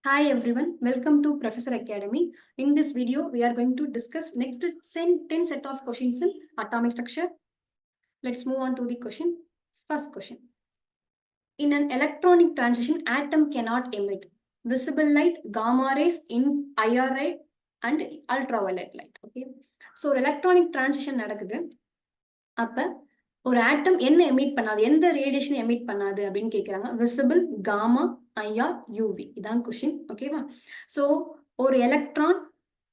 Hi everyone, welcome to Professor Academy. In this video, we are going to discuss next 10 set of questions in atomic structure. Let's move on to the question. First question. In an electronic transition, atom cannot emit visible light, gamma rays, in IR light, and ultraviolet light. Okay. So electronic transition நடக்குது. அப்ப ஒரு ஆட்டம் என்ன emit பண்ணாது, எந்த radiation emit பண்ணாது அப்படின்னு கேட்குறாங்க. Visible, gamma, IR, UV இதான் கொஸ்டின். ஓகேவா? ஸோ ஒரு எலக்ட்ரான்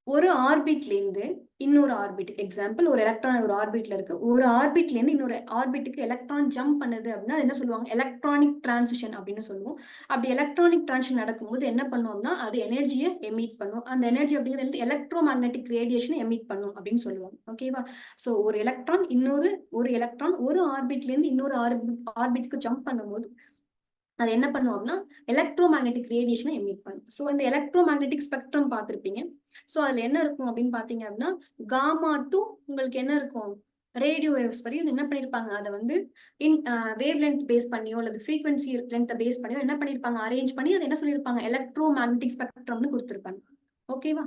ஒரு ஆர்பிட்லேருந்து இன்னொரு ஆர்பிட், எக்ஸாம்பிள் ஒரு எலக்ட்ரான் ஒரு ஆர்பிட்ல இருக்கு, ஒரு ஆர்பிட்லேருந்து இன்னொரு ஆர்பிட்டுக்கு எலக்ட்ரான் ஜம்ப் பண்ணுது அப்படின்னா என்ன சொல்லுவாங்க? எலக்ட்ரானிக் டிரான்சிஷன் அப்படின்னு சொல்லுவோம். அப்படி எலக்ட்ரானிக் டிரான்சிஷன் நடக்கும்போது என்ன பண்ணுவோம்னா அது எனர்ஜியை எமிட் பண்ணும். அந்த எனர்ஜி அப்படிங்கிறது எலக்ட்ரோ மேக்னெட்டிக் ரேடியேஷனை எமிட் பண்ணும் அப்படின்னு சொல்லுவாங்க. ஓகேவா? ஸோ ஒரு எலக்ட்ரான் ஒரு ஆர்பிட்லேருந்து இன்னொரு ஆர்பிட்க்கு ஜம்ப் பண்ணும்போது அது என்ன பண்ணும் அப்படின்னா எலக்ட்ரோ மேக்னெட்டிக் ரேடியேஷனை எமிட் பண்ணும். ஸோ இந்த எலக்ட்ரோ மேக்னெட்டிக் ஸ்பெக்ட்ரம் பார்த்துருப்பீங்க. ஸோ அதுல என்ன இருக்கும் அப்படின்னு பாத்தீங்க அப்படின்னா காமா டு உங்களுக்கு என்ன இருக்கும்? ரேடியோ வேவ்ஸ் வரையும் என்ன பண்ணிருப்பாங்க? அதை வந்து வேவ் லென்த் பேஸ் பண்ணியோ அல்லது ஃப்ரீக்வன்சி லென்த்தை பேஸ் பண்ணியோ என்ன பண்ணிருப்பாங்க? அரேஞ்ச் பண்ணி அதை என்ன சொல்லியிருப்பாங்க? எலக்ட்ரோ மேக்னெட்டிக் ஸ்பெக்ட்ரம்னு கொடுத்துருப்பாங்க. ஓகேவா?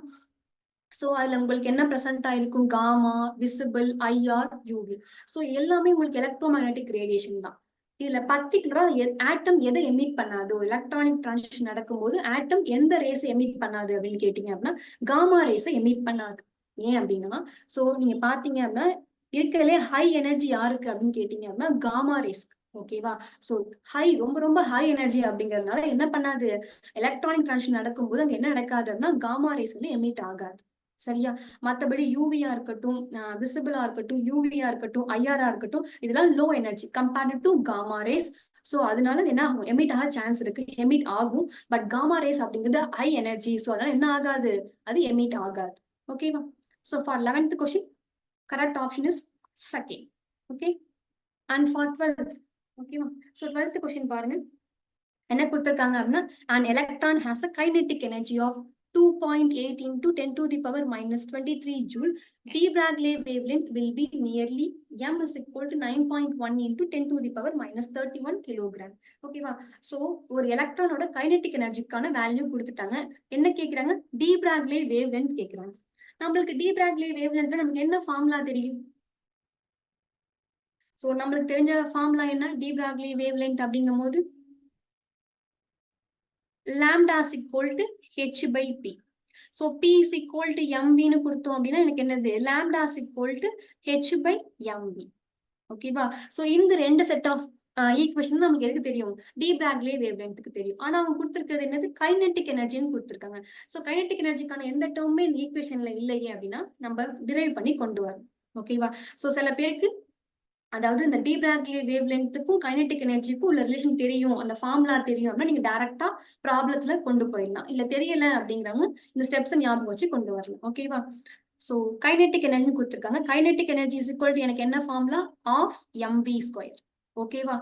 ஸோ அதுல உங்களுக்கு என்ன ப்ரெசென்ட் ஆயிருக்கும்? Gamma, visible, IR, UV. So எல்லாமே உங்களுக்கு எலக்ட்ரோ மேக்னெட்டிக் ரேடியேஷன் தான். இதுல பர்டிகுலரா ஆட்டம் எதை எமிட் பண்ணாது? ஒரு எலக்ட்ரானிக் டிரான்சிஷன் நடக்கும்போது ஆட்டம் எந்த ரேஸ் எமிட் பண்ணாது அப்படின்னு கேட்டீங்க அப்படின்னா காமா ரேஸை எமிட் பண்ணாது. ஏன் அப்படின்னா சோ நீங்க பாத்தீங்க அப்படின்னா இருக்கிறதுலே ஹை எனர்ஜி யாருக்கு அப்படின்னு கேட்டீங்க அப்படின்னா காமா ரேஸ். ஓகேவா? சோ ரொம்ப ரொம்ப ஹை எனர்ஜி அப்படிங்கறதுனால என்ன பண்ணாது? எலக்ட்ரானிக் டிரான்சிஷன் நடக்கும்போது அங்க என்ன நடக்காது அப்படின்னா காமா ரேஸ் வந்து எமிட் ஆகாது. சரியா? மத்தபடி யூவியா இருக்கட்டும், விசிபிளா இருக்கட்டும், யூவியா இருக்கட்டும், ஐஆரா இருக்கட்டும், இதெல்லாம் low energy compared to gamma rays. So அதனால என்ன ஆகும்? எமிட் ஆக சான்ஸ் இருக்கு, எமிட் ஆகும். பட் காமா ரேஸ் அப்படிங்கிறது ஹை எனர்ஜி. சோ அதனால என்ன ஆகாது? அது எமிட் ஆகாது. ஓகேவா? So for 11th question correct option is second. Okay. And for 12th, ஓகேவா? சோ 12th கொஸ்டின் பாருங்க. என்ன கொடுத்திருக்காங்க அப்படின்னா an electron has a kinetic energy of 2.8 into 10 to the power minus 23 joule. De Broglie wavelength will be nearly m is equal to 9.1 into 10 to the power minus 31 kilogram. ஓகேவா? So ஒரு எலக்ட்ரானோட kinetic எனர்ஜிக்கான value கொடுத்துட்டாங்க. என்ன கேக்குறாங்க? D பிராக்லே wavelength கேக்குறாங்க. நம்மளுக்கு D பிராக்லே வேவ்லென்த்ல நமக்கு என்ன formula தெரியும்? சோ நம்மளுக்கு தெரிஞ்ச ஃபார்முலா என்ன? டி பிராக்லே வேவ்லென்த் அப்படிங்கும் போது lambda is equal to h by p. So p is equal to mv னு கொடுத்தோம் அப்படின்னா எனக்கு என்னது? lambda is equal to h by mv. ஓகேவா? சோ இந்த ரெண்டு செட் ஆஃப் ஈக்குவேஷன் நமக்கு எதுக்கு தெரியும்? டி பிராக்லே வேவ்லென்த்க்கு தெரியும். ஆனா அவங்க கொடுத்திருக்கிறது என்னது? கைனெட்டிக் எனர்ஜின்னு கொடுத்திருக்காங்க. சோ கைனெட்டிக் எனர்ஜிக்கான எந்த டேர்மே இந்த ஈக்குவேஷன்ல இல்லையே அப்படின்னா நம்ம டிரைவ் பண்ணி கொண்டு வரணும். ஓகேவா? சோ சில பேருக்கு அதாவது இந்த டி பிராக்லே வேவ்லென்த்துக்கும் கைனெட்டிக் எனர்ஜிக்கும் உள்ள ரிலேஷன் தெரியும், அந்த ஃபார்முலா தெரியும் அப்படின்னா நீங்க டைரக்டா ப்ராப்ளத்துல கொண்டு போயிடலாம். இல்ல தெரியல அப்படிங்கிறவங்க இந்த ஸ்டெப்ஸ் ஞாபகம் வச்சு கொண்டு வரலாம். ஓகேவா? சோ கைனெட்டிக் எனர்ஜி கொடுத்திருக்காங்க. Kinetic energy is equal to எனக்கு என்ன ஃபார்முலா? Half mv square. ஓகேவா?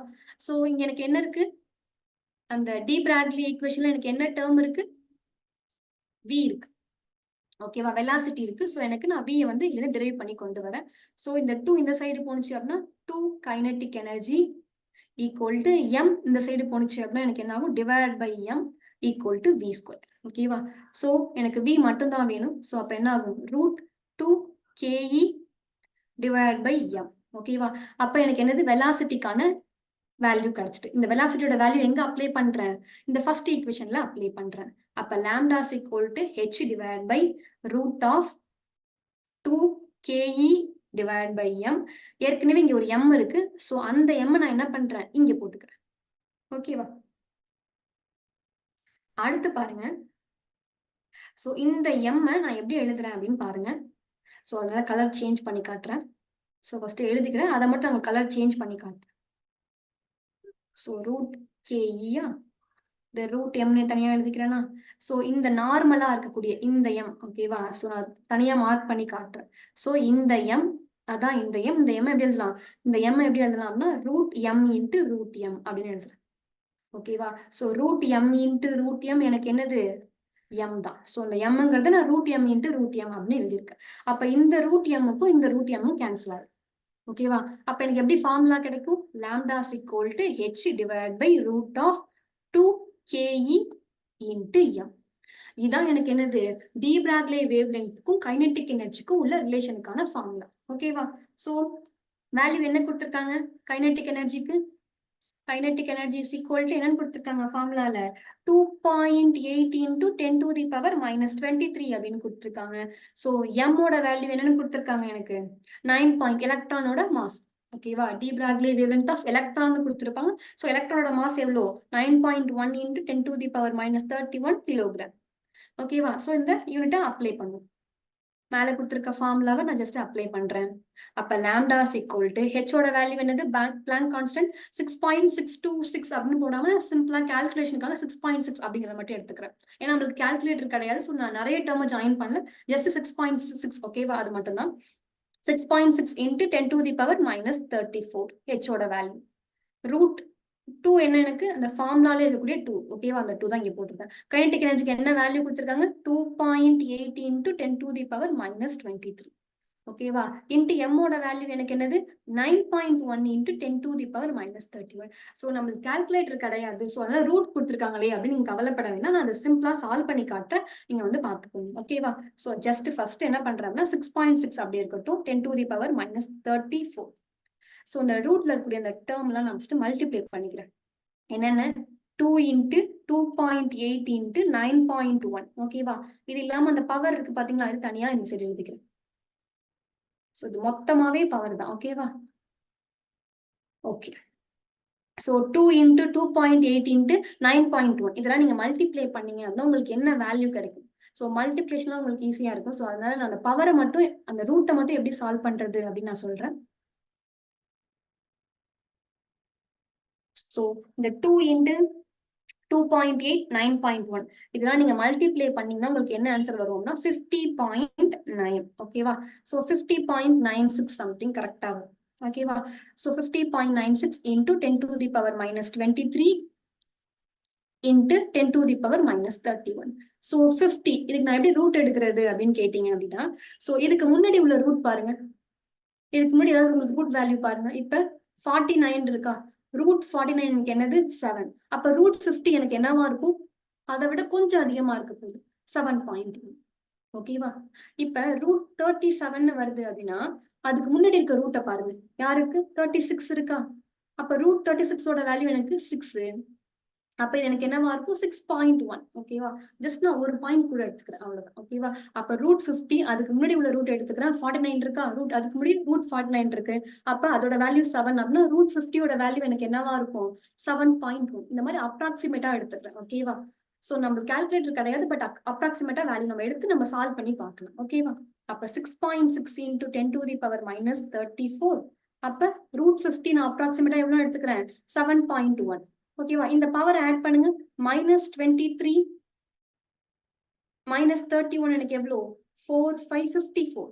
சோ இங்க எனக்கு என்ன இருக்கு? அந்த டி பிராக்லி ஈக்குவேஷன்ல எனக்கு என்ன டேர்ம் இருக்கு? v இருக்கு. ஓகேவா? வெலாசிட்டி இருக்கு. சோ எனக்கு நான் v வந்து இதுல டிரைவ் பண்ணி கொண்டு வரேன். சோ இந்த 2 இந்த சைடு போனுச்சு அப்படின்னா 2 kinetic energy equal to m இந்த சைடு போனுச்சு அப்படின்னா எனக்கு என்ன ஆகும்? Divide by m equal to v square. ஓகேவா? சோ எனக்கு v மட்டும் தான் வேணும். சோ அப்ப என்ன ஆகும்? Root 2 ke divide by m. ஓகேவா? அப்ப எனக்கு என்னது? வெலாசிட்டிக்கான வேல்யூ கிடைச்சிட்டு. இந்த வெலாசிட்டியோட வேல்யூ எங்க அப்ளை பண்றேன்? இந்த ஃபர்ஸ்ட் ஈக்குவேஷன்ல அப்ளை பண்றேன். அப்ப lambda is equal to h divided by root of 2 ke divided by m. ஏற்கனவே இங்க ஒரு m இருக்கு. சோ அந்த m நான் என்ன பண்றேன்? இங்க போட்டுக்கிறேன். ஓகேவா? அடுத்து பாருங்க. சோ இந்த m நான் எப்படி எழுதுறேன் அப்படின்னு பாருங்க. சோ அதனால கலர் சேஞ்ச் பண்ணி காட்டுறேன். சோ ஃபர்ஸ்ட் எழுதிக்கிறேன். அதை மட்டும் நம்ம கலர் சேஞ்ச் பண்ணி காட்டுறேன். சோ ரூட் ke இந்த ரூட் எம்னு தனியா எழுதிக்கிறேன்னா சோ இந்த நார்மலா இருக்கக்கூடிய இந்த எம். ஓகேவா? சோ நான் தனியா மார்க் பண்ணி காட்டுறேன். சோ இந்த எம் அதான் இந்த எம். இந்த எம் எப்படி எழுதலாம்? இந்த எம் எப்படி எழுதலாம்னா root M into root M அப்படின்னு எழுதுறேன். ஓகேவா? So root M into root M எனக்கு என்னது? எம் தான். சோ இந்த எம்ங்கிறது நான் root M into root M அப்படின்னு எழுதியிருக்கேன். அப்ப இந்த ரூட் எம்முக்கும் இந்த ரூட் எம்மும் கேன்சல் ஆகும். ஓகேவா? அப்ப எனக்கு எப்படி ஃபார்முலா கிடைக்கும்? lambda is equal to h divided by root of 2 ke into m. இதான் எனக்கு என்னது டி பிராக்லே வேவ் லென்த்துக்கும் கைனெட்டிக் எனர்ஜிக்கும் உள்ள ரிலேஷனுக்கான ஃபார்முலா. ஓகேவா? ஸோ வேல்யூ என்ன கொடுத்துருக்காங்க கைனெட்டிக் எனர்ஜிக்கு? Kinetic energy is equal to என்னன்னு கொடுத்துருக்காங்க ஃபார்முலால 2.8 into 10 to the power -23 அப்படின்னு கொடுத்துருக்காங்க. ஸோ எம்மோட வேல்யூ என்னன்னு கொடுத்துருக்காங்க எனக்கு 9 எலக்ட்ரானோட மாஸ். ஓகேவா? டி பிராக்லே வேவ்லென்த் ஆஃப் எலக்ட்ரான் கொடுத்துருப்பாங்க. ஸோ எலக்ட்ரானோட மாஸ் எவ்வளோ 9.1 into 10 to the power -31 kilogram. ஓகேவா? ஸோ இந்த யூனிட்டை அப்ளை பண்ணும். மேலே கொடுத்துருக்க ஃபார்முலாவை நான் ஜஸ்ட் அப்ளை பண்றேன். அப்ப லாம்டா ஈக்குவல் டு ஹெச்சோட வேல்யூ என்னது பிளாங்க் கான்ஸ்டன்ட் 6.626 அப்படின்னு போடாம சிம்பிளா கால்குலேஷனுக்காக 6.6 அப்படிங்கிறத மட்டும் எடுத்துக்கிறேன். ஏன்னா நம்மளுக்கு கால்குலேட்டர் கிடையாது. ஸோ நான் நிறைய டேர்மை ஜாயின் பண்ணல. ஜஸ்ட் 6.6 ஓகேவா? அது மட்டும் தான். 6.6 into 10 to the power -34 ஹெச்சோட வேல்யூ. ரூட் 2 என்ன எனக்கு அந்த ஃபார்முலால இருக்கக்கூடிய 2 ஓகேவா? அந்த 2 தான் இங்க போட்டிருக்கேன். கைனெட்டிக் எனர்ஜிக்கு என்ன வேல்யூ கொடுத்திருக்காங்க 2.8 into 10 to the power -23 ஓகேவா? இன்டு எம்மோட வேல்யூ எனக்கு என்னது 9.1 into 10 to the power -31. So நம்மளுக்கு கால்குலேட்டர் கிடையாது. ஸோ அதனால ரூட் கொடுத்துருக்காங்களே அப்படின்னு நீங்க கவலைப்பட வேணாம். நான் அதை சிம்பிளா சால்வ் பண்ணி காட்டுறேன். நீங்க வந்து பாத்துக்கோங்க. ஓகேவா? ஸோ ஜஸ்ட் ஃபர்ஸ்ட் என்ன பண்றாங்கன்னா 6.6 அப்படி இருக்கட்டும் 10 to the power -34. ஸோ இந்த ரூட்ல இருக்கக்கூடிய அந்த டேர்ம்லாம் நான் ஃபர்ஸ்ட் மல்டிப்ளை பண்ணிக்கிறேன். என்னென்ன 2 into 2.8 into 9.1 ஓகேவா? இது இல்லாம அந்த பவர் இருக்கு பாத்தீங்களா? அது தனியா இந்த சைடு எழுதிக்கிறேன். ஸோ இது மொத்தமாவே பவர் தான். ஓகேவா? ஓகே. ஸோ 2 into 2.8 into 9.1 இதெல்லாம் நீங்க மல்டிப்ளை பண்ணீங்க அப்படின்னா உங்களுக்கு என்ன வேல்யூ கிடைக்கும்? ஸோ மல்டிப்ளேஷன்லாம் உங்களுக்கு ஈஸியா இருக்கும். ஸோ அதனால நான் அந்த பவரை மட்டும் அந்த ரூட்டை மட்டும் எப்படி சால்வ் பண்றது அப்படின்னு நான் சொல்றேன். ஸோ இந்த 2 into 2.8 9.1 இதெல்லாம் நீங்க மல்டிப்ளை பண்ணீங்கன்னா உங்களுக்கு என்ன ஆன்சர் வரும்னா 50.9 ஓகேவா? ஸோ 50.96 சம்திங் கரெக்டா வரும். ஓகேவா? So 50.96 into 10 to the power -23 into 10 to the power -31. So 50 இதுக்கு நான் எப்படி ரூட் எடுக்கிறது அப்படின்னு கேட்டீங்க அப்படின்னா ஸோ இதுக்கு முன்னாடி உள்ள ரூட் பாருங்க. இதுக்கு முன்னாடி ஏதாவது உங்களுக்கு ரூட் வேல்யூ பாருங்க. இப்ப 49 இருக்கா? ரூட் 49 எனக்கு என்னது 7. அப்ப ரூட் 50 எனக்கு என்னவா இருக்கும்? அதை விட கொஞ்சம் அதிகமா இருக்க போகுது 7.1 ஓகேவா? இப்ப ரூட் 37 வருது அப்படின்னா அதுக்கு முன்னாடி இருக்க ரூட்டை பாருங்க. யாருக்கு 36 இருக்கா? அப்ப ரூட் 36ஓட வேல்யூ எனக்கு 6. அப்ப இது எனக்கு என்னவா இருக்கும் 6.1 ஓகேவா? ஜஸ்ட் நான் ஒரு பாயிண்ட் கூட எடுத்துக்கிறேன் அவ்வளவுதான். ஓகேவா? அப்ப ரூட் 50 அதுக்கு முன்னாடி உள்ள ரூட் எடுத்துக்கிறேன். 49 இருக்கா? ரூட் அதுக்கு முன்னாடி ரூட் 49 இருக்கு. அப்ப அதோட வேல்யூ 7 அப்படின்னா ரூட் 50ஓட வேல்யூ எனக்கு என்னவா இருக்கும் 7.1 இந்த மாதிரி அப்ராக்சிமேட்டா எடுத்துக்கிறேன். ஓகேவா? சோ நம்ம கால்குலேட்டர் கிடையாது. பட் அப்ராக்சிமேட்டா வேல்யூ நம்ம எடுத்து நம்ம சால்வ் பண்ணி பார்க்கலாம். ஓகேவா? அப்ப 6.6 into 10 to the power -34 அப்ப ரூட் 50 நான் அப்ராக்சிமேட்டா எவ்வளவு எடுத்துக்கிறேன் 7.1 ஓகேவா? இந்த பவர் ஆட் பண்ணுங்க -23 -31 எனக்கு எவ்வளோ 4,554.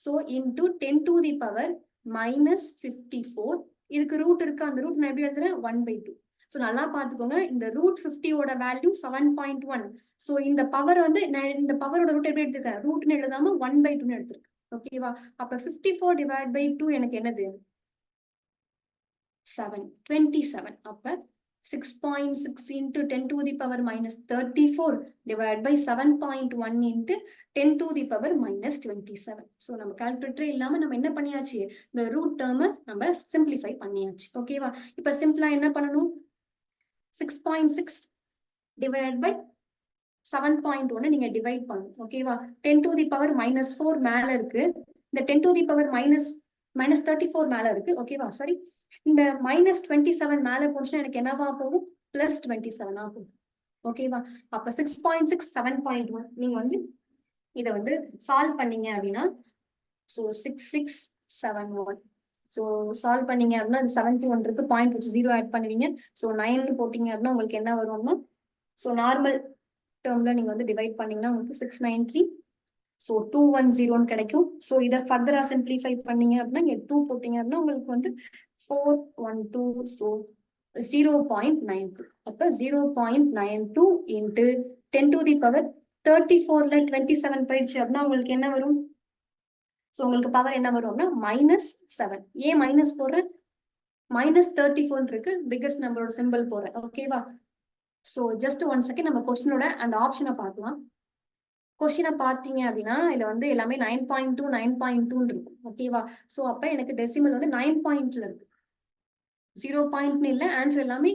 So into 10 to the power -54 இதுக்கு ரூட் இருக்கு. அந்த ரூட் நான் எப்படி எழுதுறேன் 1/2. ஸோ நல்லா பார்த்துக்கோங்க. இந்த ரூட் 50ஓட வேல்யூ 7.1. ஸோ இந்த பவர் வந்து நான் இந்த பவரோட ரூட் எப்படி எடுத்திருக்கேன் ரூட்னு எழுதாம 1/2 எடுத்திருக்கேன். ஓகேவா? அப்ப 54 divided by 2 எனக்கு என்னது 27. அப்ப 6.6 into 10 to the power -34 divided by 7.1 into 10 to the power -27. So நம்ம கால்குலேட்டரே இல்லாம நம்ம என்ன பண்ணியாச்சு இந்த ரூட் டேர்மை நம்ம சிம்பிளிஃபை பண்ணியாச்சு. ஓகேவா? இப்ப சிம்பிளா என்ன பண்ணணும் 6.6 divided by 7.1 நீங்க டிவைட் பண்ணணும். ஓகேவா? 10 to the power -4 மேல இருக்கு. இந்த 10 to the power -34 மேல இருக்கு. ஓகேவா? சரி, இந்த -27 மேல போச்சுன்னா எனக்கு என்னவா போகும் +27 ஆகும். ஓகேவா? அப்ப 6.6 7.1 நீங்க வந்து இதை வந்து சால்வ் பண்ணீங்க அப்படின்னா ஸோ 6671 ஸோ சால்வ் பண்ணீங்க அப்படின்னா அது 71 இருக்கு. பாயிண்ட் வச்சு 0 ஆட் பண்ணுவீங்க. ஸோ 9 போட்டீங்க அப்படின்னா உங்களுக்கு என்ன வரும்னா ஸோ நார்மல் டேர்ம்ல நீங்க வந்து டிவைட் பண்ணீங்கன்னா உங்களுக்கு 693 ஸோ 210 கிடைக்கும். ஸோ இதை ஃபர்தரா சிம்பிளிஃபை பண்ணீங்க அப்படின்னா இங்க 2 போட்டீங்க அப்படின்னா உங்களுக்கு வந்து 412 ஸோ 0.92. அப்ப 0.92 into 10 to the power 34ல 27 போயிடுச்சு அப்படின்னா உங்களுக்கு என்ன வரும் ஸோ உங்களுக்கு பவர் என்ன வரும் அப்படின்னா -7. ஏன் மைனஸ் போடுறேன் -34 இருக்கு. பிக்கஸ்ட் நம்பரோட சிம்பிள் போடுறேன். ஓகேவா? ஸோ ஜஸ்ட் 1 செகண்ட் நம்ம கொஸ்டினோட அந்த ஆப்ஷனை பார்க்கலாம். கொஸ்டினை பார்த்தீங்க அப்படின்னா இதுல வந்து எல்லாமே 9.2 9.2 இருக்கும் ஓகேவா. ஸோ அப்ப எனக்கு டெசிமல் வந்து 9 பாயிண்ட்ல இருக்கு, 0 பாயிண்ட்னு இல்லை, ஆன்சர் எல்லாமே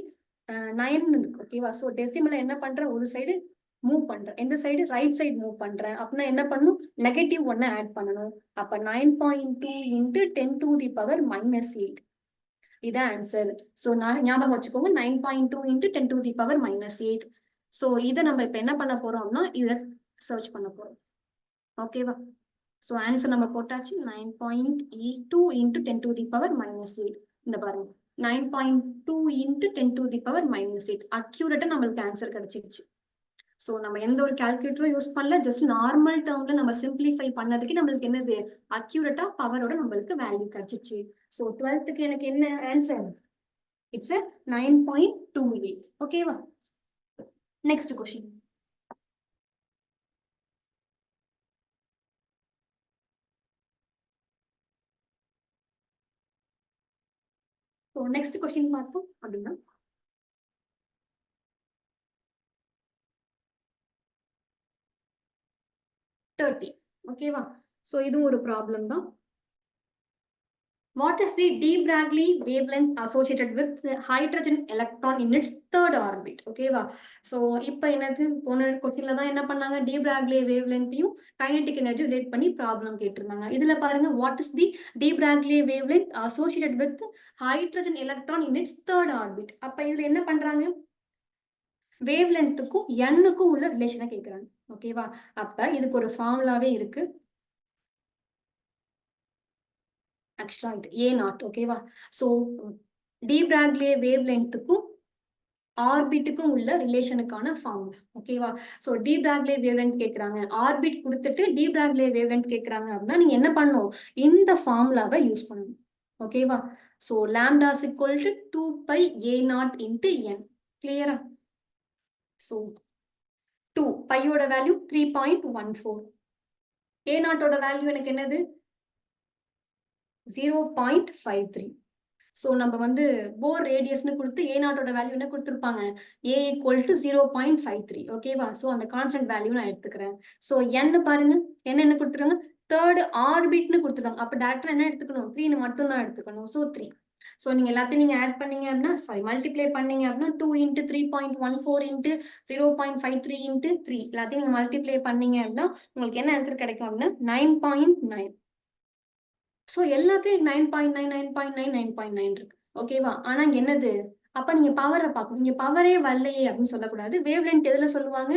9 இருக்கு ஓகேவா. ஸோ டெசிமலை என்ன பண்றேன், ஒரு சைடு மூவ் பண்றேன், எந்த சைடு, ரைட் சைடு மூவ் பண்றேன் அப்படின்னா என்ன பண்ணும், நெகட்டிவ் ஒன்னு ஆட் பண்ணணும். அப்ப 9.2 இன்ட்டு 10⁻⁻8 இதான் ஆன்சர். ஸோ நான் ஞாபகம் வச்சுக்கோங்க, 9.2 இன்ட்டு 10⁻⁻8. ஸோ இதை நம்ம இப்ப என்ன பண்ண போறோம்னா இதை சர்ச் பண்ண போறோம் ஓகேவா. ஸோ ஆன்சர் நம்ம போட்டாச்சு, 9.2 இன்ட்டு 10⁻⁻8. இந்த பாருங்க, 9.2 இன்ட்டு 10⁻⁻8 அக்யூரேட்டா நம்மளுக்கு ஆன்சர் கிடைச்சிருச்சு. ஸோ நம்ம எந்த ஒரு கால்குலேட்டரும் யூஸ் பண்ணல, ஜஸ்ட் நார்மல் டேர்ம்ல நம்ம சிம்பிளிஃபை பண்ணதுக்கு நம்மளுக்கு என்னது, அக்யூரேட்டா பவரோட நம்மளுக்கு வேல்யூ கிடைச்சிச்சு. ஸோ 12க்கு எனக்கு என்ன ஆன்சர், இட்ஸ் 9.28 ஓகேவா. Next question. So next question பார்த்தோம் அப்படின்னா 30 ஓகேவா. ஸோ இதுவும் ஒரு ப்ராப்ளம் தான். What is the de Broglie wavelength associated with the hydrogen electron in its third orbit? ஓகேவா. ஸோ இப்போ என்னது, போன கொஸ்டின்ல தான் என்ன பண்ணாங்க, de Broglie wavelengthையும் கைனடிக் எனர்ஜி ரிலேட் பண்ணி ப்ராப்ளம் கேட்டிருந்தாங்க. இதுல பாருங்க, what is the de Broglie wavelength associated with hydrogen electron in its third orbit. அப்ப இதுல என்ன பண்றாங்க, வேவ் லென்த்துக்கும் எண்ணுக்கும் உள்ள ரிலேஷனை கேட்குறாங்க ஓகேவா. அப்ப இதுக்கு ஒரு ஃபார்முலாவே இருக்கு, ஆக்சுவலா இது A0 ஓகேவா. ஸோ டி பிராக்லே வேவ் லென்த்துக்கும் ஆர்பிட்டுக்கும் உள்ள ரிலேஷனுக்கான ஃபார்முலா ஓகேவா. So D Broglie wave length கேட்குறாங்க, ஆர்பிட் கொடுத்துட்டு டி பிராக்லே வேவ் லென்த் கேட்குறாங்க அப்படின்னா நீங்க என்ன பண்ணணும், இந்த ஃபார்முலாவை யூஸ் பண்ணணும் ஓகேவா. So lambda is equal to 2πA0 into n. கிளியரா. ஸோ 2 பையோட வேல்யூ 3.14, A0ஓட வேல்யூ எனக்கு என்னது 0.53. ஸோ நம்ம வந்து போர் ரேடியஸ்னு கொடுத்து A0ஓட வேல்யூ என்ன கொடுத்துருப்பாங்க, A = 0.53 ஓகேவா. ஸோ அந்த கான்ஸ்டன்ட் வேல்யூ நான் எடுத்துக்கிறேன். ஸோ n பாருங்க, என்ன கொடுத்துருக்காங்க, தேர்ட் ஆர்பிட்னு கொடுத்துருக்காங்க. அப்போ டேரக்டா என்ன எடுத்துக்கணும், 3 மட்டும் தான் எடுத்துக்கணும். ஸோ 3. ஸோ நீங்க எல்லாத்தையும் நீங்க ஆட் பண்ணீங்க அப்படின்னா, சாரி மல்டிப்ளை பண்ணீங்க அப்படின்னா 2 இன்ட்டு 3.14 இன்ட்டு 0.53 இன்ட்டு 3 எல்லாத்தையும் நீங்க மல்டிப்ளை பண்ணீங்க அப்படின்னா உங்களுக்கு என்ன ஆன்சர் கிடைக்கும் அப்படின்னா 9.9. ஸோ எல்லாத்தையும் 9.9 9.9 9.9 இருக்கு ஓகேவா. ஆனா இங்க என்னது, அப்ப நீங்க பவரை பார்க்கணும், இங்க பவரே வரலையே அப்படின்னு சொல்லக்கூடாது. வேவ் லென்த் எதுல சொல்லுவாங்க,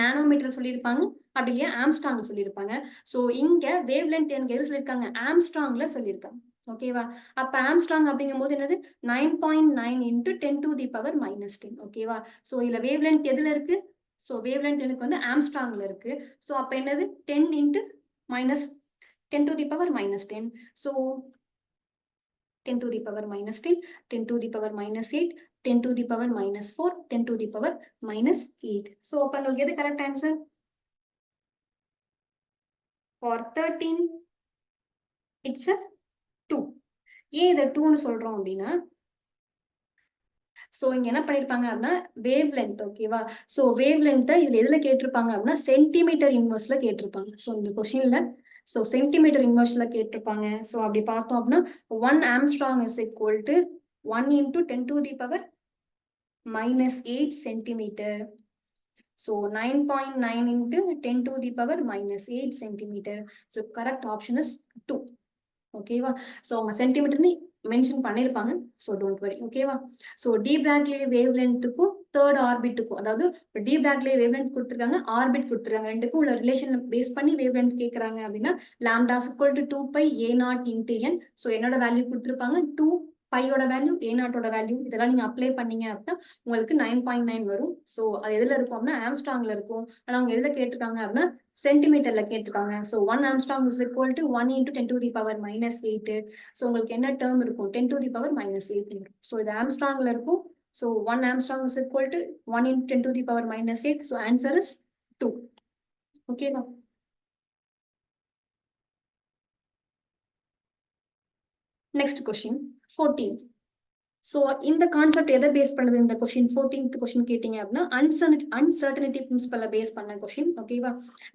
நானோமீட்டர் சொல்லியிருப்பாங்க, அப்படி இல்லையா ஆம்ஸ்ட்ராங் சொல்லியிருப்பாங்க. ஸோ இங்க வேவ் லென்த் எனக்கு எது சொல்லியிருக்காங்க, ஆம்ஸ்ட்ராங்ல சொல்லியிருக்காங்க ஓகேவா. அப்ப ஆம்ஸ்ட்ராங் அப்படிங்கும் போது என்னது 9.9 இன்ட்டு 10⁻⁻10 ஓகேவா. ஸோ இதுல வேவ் லென்த் எதுல இருக்கு, ஸோ வேவ் லென்த் எனக்கு வந்து ஆம்ஸ்ட்ராங்ல இருக்கு. ஸோ அப்ப என்னது 10 இன்ட்டு -10⁻⁻10. So 10⁻⁻10, 10⁻⁻8, 10⁻⁻4, 10⁻⁻8. So அப்ப உங்களுக்கு எது correct answer, for 13 it's a 2. ஏன் இதை 2ன்னு சொல்றோம் அப்படின்னா, ஸோ இங்க என்ன பண்ணிருப்பாங்க அப்படின்னா வேவ் லென்த் ஓகேவா. ஸோ வேவ் லென்த்தை இதுல எதுல கேட்டிருப்பாங்க அப்படின்னா சென்டிமீட்டர் இன்வர்ஸ்ல கேட்டிருப்பாங்க. ஸோ இந்த கொஸ்டின்ல ஸோ சென்டிமீட்டர் இன்வர்ஸ்ல கேட்டிருப்பாங்க. ஸோ அப்படி பார்த்தோம் அப்படின்னா 1 angstrom is equal to 1 into 10⁻⁻8 centimetre. So 9.9 into 10⁻⁻8 centimetre. So correct option is 2 ஓகேவா. ஸோ அவங்க சென்டிமீட்டர்னு மென்ஷன் பண்ணியிருப்பாங்க. ஸோ டோன்ட் வரி ஓகேவா. So D Broglie wave லென்த்துக்கும் third ஆர்பிட்டுக்கும், அதாவது டி பிராக்லே வேவ் லென்த் கொடுத்துருக்காங்க, ஆர்பிட் கொடுத்துருக்காங்க, ரெண்டுக்கும் உள்ள ரிலேஷன் பேஸ் பண்ணி வேவ் லென்த் கேட்குறாங்க அப்படின்னா lambda is equal to 2πA0 into n. So என்னோட வேல்யூ கொடுத்துருப்பாங்க 2, பையோட வேல்யூ, A0ஓட வேல்யூ, இதெல்லாம் நீங்க அப்ளை பண்ணீங்க அப்படின்னா உங்களுக்கு 9.9 வரும். ஸோ அது எதுல இருக்கும் அப்படின்னா ஆம்ஸ்ட்ராங்ல இருக்கும். ஆனா அவங்க எதுல கேட்டிருக்காங்க அப்படின்னா சென்டிமீட்டர்ல கேட்டிருக்காங்க. So 1 angstrom is equal to 1 into 10⁻⁻8. So உங்களுக்கு என்ன டேர்ம் இருக்கும், 10⁻⁻8 வரும். ஸோ இது ஆம்ஸ்ட்ராங்ல இருக்கும். So 1 angstrom is equal to 1 into 10⁻⁻8. So answer is 2 ஓகேவா. Next question 14. ஸோ இந்த கான்செப்ட் எதை பேஸ் பண்ணுது இந்த கொஸ்டின் 14th கொஸ்டின் கேட்டீங்க அப்படின்னா அன்சர்டனிட்டி பிரின்சிபலை பேஸ் பண்ண கொஸ்டின். ஓகேவா?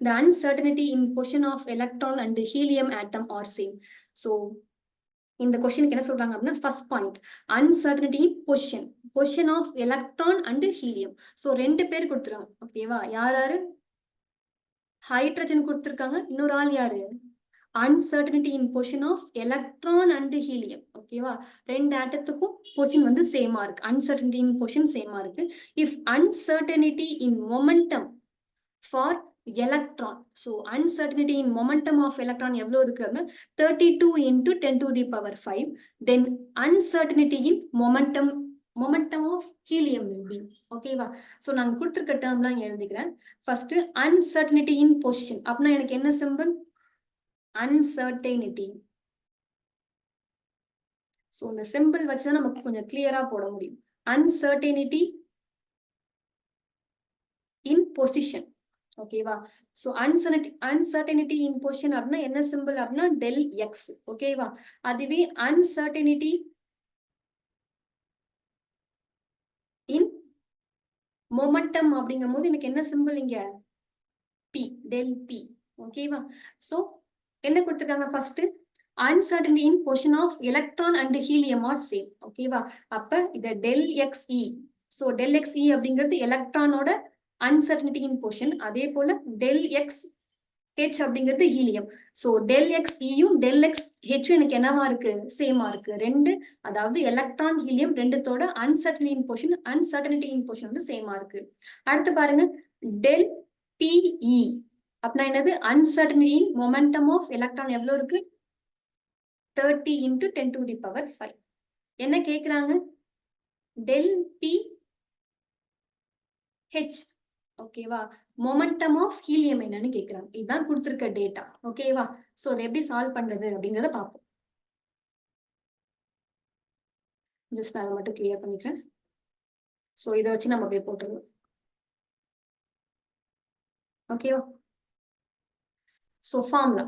The uncertainty in position of electron and helium atom are same. So இந்த கொஸ்டினுக்கு என்ன சொல்றாங்க அப்படின்னா first point uncertainty in position of electron and helium. So 2 பேர் கொடுத்துருக்காங்க. ஓகேவா? யாரு? ஹைட்ரஜன் கொடுத்துருக்காங்க. இன்னொரு ஆள் யாரு? Uncertainty in position of electron and helium. ஓகேவா? 2 ஆட்டத்துக்கும் பொசிஷன் வந்து சேமா இருக்கு. அன்சர்டனிட்டி இன் பொசிஷன் சேமா இருக்கு. If uncertainty in momentum for electron, so uncertainty in momentum of electron எவ்வளோ இருக்கு அப்படின்னா 32 into 10 to the power 5. Then uncertainty in momentum of helium will be. ஓகேவா? ஸோ நான் கொடுத்துருக்க டேர்ம்லாம் இங்கே எழுதிக்கிறேன். ஃபர்ஸ்ட் அன்சர்டனிட்டி இன் பொசிஷன் அப்படின்னா எனக்கு என்ன சிம்பிள்? uncertainty. So இந்த சிம்பிள் வச்சுதான் நமக்கு கொஞ்சம் கிளியரா போட முடியும். uncertainty in position. ஓகேவா? So uncertainty in position அப்படின்னா என்ன சிம்பிள் அப்படின்னா del x. ஓகேவா? அதுவே uncertainty in momentum அப்படிங்கும் போது எனக்கு என்ன சிம்பிள் இங்க? p, del p. ஓகேவா? So என்ன கொடுத்துருக்காங்க? First uncertainty in position of electron and helium are same. ஓகேவா? அப்ப இத del xe. so del xe அப்படிங்கிறது எலக்ட்ரானோட uncertainty in position. அதே போல del x h அப்படிங்கிறது ஹீலியம். so del xe யும் del x h எனக்கு என்னவா இருக்கு? சேமா இருக்கு. 2, அதாவது எலக்ட்ரான் ஹீலியம் 2தோட uncertainty in position வந்து சேமா இருக்கு. அடுத்து பாருங்க del pe அப்படின்னா என்னது? uncertainty in momentum of electron எவ்வளவு இருக்கு? 30 into 10 to the power 5. என்ன கேக்குறாங்க? del p h. ஓகேவா? மொமெண்டம் ஆஃப் ஹீலியம் என்னன்னு கேக்குறாங்க. இதுதான் கொடுத்திருக்க டேட்டா. ஓகேவா? சோ அதை எப்படி சால்வ் பண்றது அப்படிங்கறத பார்ப்போம். ஜஸ்ட் நான் அதை மட்டும் கிளியர் பண்ணிக்கிறேன். சோ இதை வச்சு நம்ம அப்படியே போட்டுருவோம். ஓகேவா? So formula.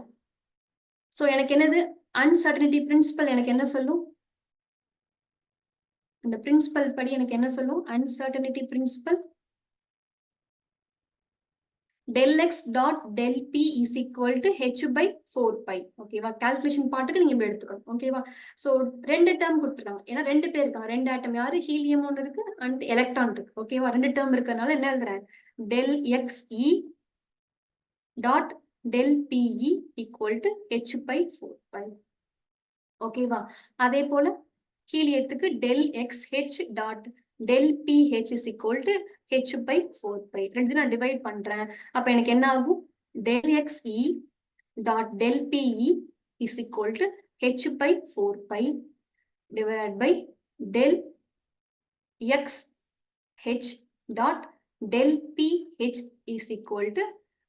சோ எனக்கு என்னது? அன்சர்டனிட்டி பிரின்சிபல் எனக்கு என்ன சொல்லும்? இந்த பிரின்சிபல் படி எனக்கு என்ன சொல்லும்? Uncertainty principal del x dot del p is equal to h by 4 pi. ஓகேவா? கால்குலேஷன் பார்ட்டுக்கு நீங்க இப்படி எடுத்துக்கணும். ஓகேவா? சோ 2 டேர்ம் கொடுத்துருக்காங்க. ஏன்னா 2 பேர் இருக்காங்க. 2 ஆட்டம் யாரு? ஹீலியம் ஒன்று இருக்கு அண்ட் எலக்ட்ரான் இருக்கு. ஓகேவா? 2 டேர்ம் இருக்கிறதுனால என்ன எழுதுறேன்? del x e dot del p e equal to h by 4 pi. ஓகேவா? அதே போல ஹீலியத்துக்கு del x h dot del ph is equal to h by 4 pi. ரெண்டு நான் டிவைட் பண்றேன். அப்ப எனக்கு என்ன ஆகும்? del x e dot del pe is equal to h by 4 pi divided by del x h dot del ph is equal to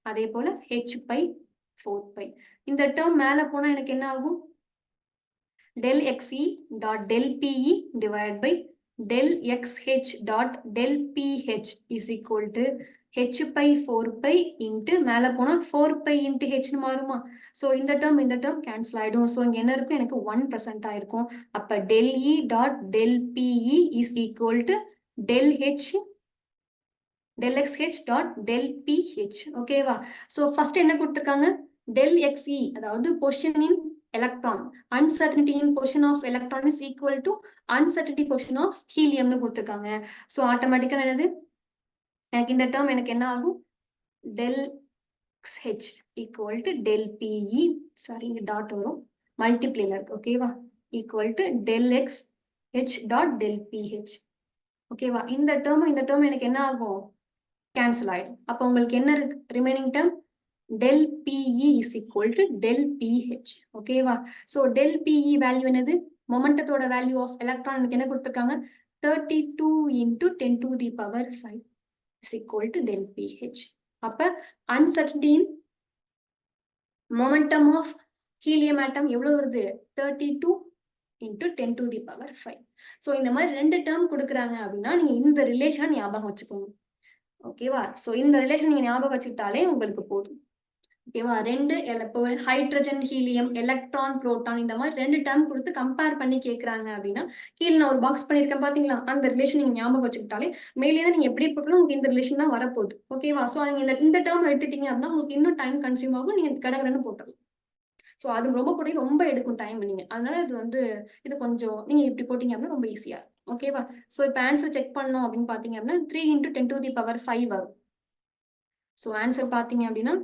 அதே போல h by 4 pi. இந்த டேர்ம் மேல போனா எனக்கு என்ன ஆகும்? del xe dot del pe divided by del xh dot del ph is equal to h by 4 pi into மேல போனா 4 pi into h மாறுமா? so இந்த term cancel ஆயிடும். so இங்க என்ன இருக்கும்? எனக்கு 1% ஆயிருக்கும். அப்ப del e dot del pe is equal to del h del xh dot del ph. ஓகேவா? so first என்ன கொடுத்திருக்காங்க? del xe அதாவது position in electron, uncertainty in position of electron is equal to uncertainty position of helium னு கொடுத்திருக்காங்க. so ஆட்டோமேட்டிக்கா என்னது? எனக்கு இந்த டேர்ம் எனக்கு என்ன ஆகும்? del xh equal to del pe, sorry இங்க டாட் வரும், மல்டிப்ளைல இருக்கு. ஓகேவா? equal to del xh dot del ph. ஓகேவா? இந்த டேர்ம் எனக்கு என்ன ஆகும்? கேன்சல் ஆயிடும். அப்ப உங்களுக்கு என்ன இருக்கு? Remaining term del pe is equal to del ph. ஓகேவா? so del pe வேல்யூ என்னது? மொமெண்டத்தோட வேல்யூ ஆஃப் எலக்ட்ரான் எனக்கு என்ன கொடுத்திருக்காங்க? 32 into 10 to the power 5 is equal to del ph. அப்ப uncertainty in momentum of helium atom எவ்வளவு வருது? 32 into 10 to the power 5. so இந்த மாதிரி 2 டேர்ம் கொடுக்குறாங்க அப்படின்னா நீங்க இந்த ரிலேஷன் ஞாபகம் வச்சுக்கோங்க. ஓகேவா? சோ இந்த ரிலேஷன் நீங்க ஞாபகம் வச்சுக்கிட்டாலே உங்களுக்கு போதும். ஓகேவா? 2 இப்போ ஹைட்ரஜன், ஹீலியம், எலக்ட்ரான், புரோட்டான் இந்த மாதிரி 2 டேர்ம் கொடுத்து கம்பேர் பண்ணி கேட்குறாங்க அப்படின்னா, கீழே நான் ஒரு பாக்ஸ் பண்ணியிருக்கேன் பார்த்தீங்களா? அந்த ரிலேஷன் நீங்க ஞாபகம் வச்சுக்கிட்டாலே, மேலே நீங்க எப்படி போட்டாலும் உங்களுக்கு இந்த ரிலேஷன் தான் வரப்போகுது. ஓகேவா? ஸோ நீங்க இந்த டேர்ம் எடுத்துட்டீங்க அப்படின்னா, உங்களுக்கு இன்னும் டைம் கன்சியூம் ஆகும். நீங்க கடகடன்னு போட்டுடலாம். ஸோ அது ரொம்ப போட்டி ரொம்ப எடுக்கும் டைம் நீங்க. அதனால இது கொஞ்சம் நீங்க இப்படி போட்டீங்க அப்படின்னா ரொம்ப ஈஸியா இருக்கும். ஓகேவா? ஸோ இப்போ ஆன்சர் செக் பண்ணோம் அப்படின்னு பார்த்தீங்க அப்படின்னா 3 × 10⁵ வரும். ஸோ ஆன்சர் பார்த்தீங்க அப்படின்னா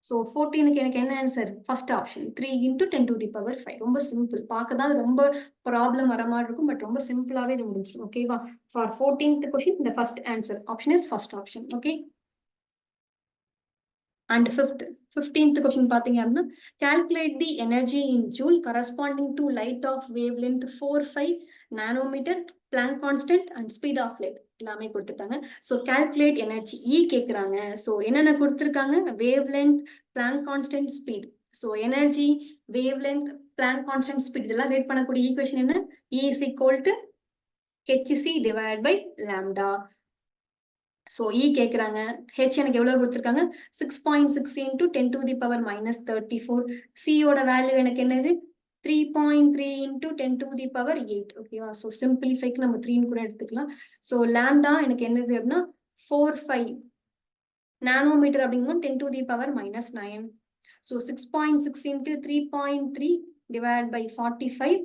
ஸோ 14க்கு எனக்கு என்ன ஆன்சர்? First option 3 × 10⁵. ரொம்ப சிம்பிள். பார்க்க தான் ரொம்ப ப்ராப்ளம் வர மாதிரி இருக்கும். பட் ரொம்ப சிம்பிளாவே இது முடிஞ்சிடும். ஓகேவா? For 14th question the first answer option is first option. Okay. And 15th question பார்த்தீங்க அப்படின்னா calculate the energy in joule corresponding to light of wavelength 4.5 nanometer, Planck constant and speed of light எல்லாமே கொடுத்துட்டாங்க. So calculate energy E கேட்குறாங்க. So என்னென்ன கொடுத்துருக்காங்க? wavelength, Planck constant, speed. So எனர்ஜி, wavelength, Planck constant, speed இதெல்லாம் rate பண்ணக்கூடிய equation என்ன? E is equal to hc divided by lambda. So E கேட்குறாங்க. ஹெச் எனக்கு எவ்வளோ கொடுத்துருக்காங்க? 6.6 × 10⁻34. சியோட வேல்யூ எனக்கு என்னது? 3.3 × 10⁸. ஓகேவா? ஸோ சிம்பிளிஃபைக்கு நம்ம 3ன்னு கூட எடுத்துக்கலாம். ஸோ லாம்டா எனக்கு என்னது அப்படின்னா 4.5 நானோமீட்டர் அப்படிங்கும்போது 10⁻⁻9. So 6.6 × 3.3 divided by 45.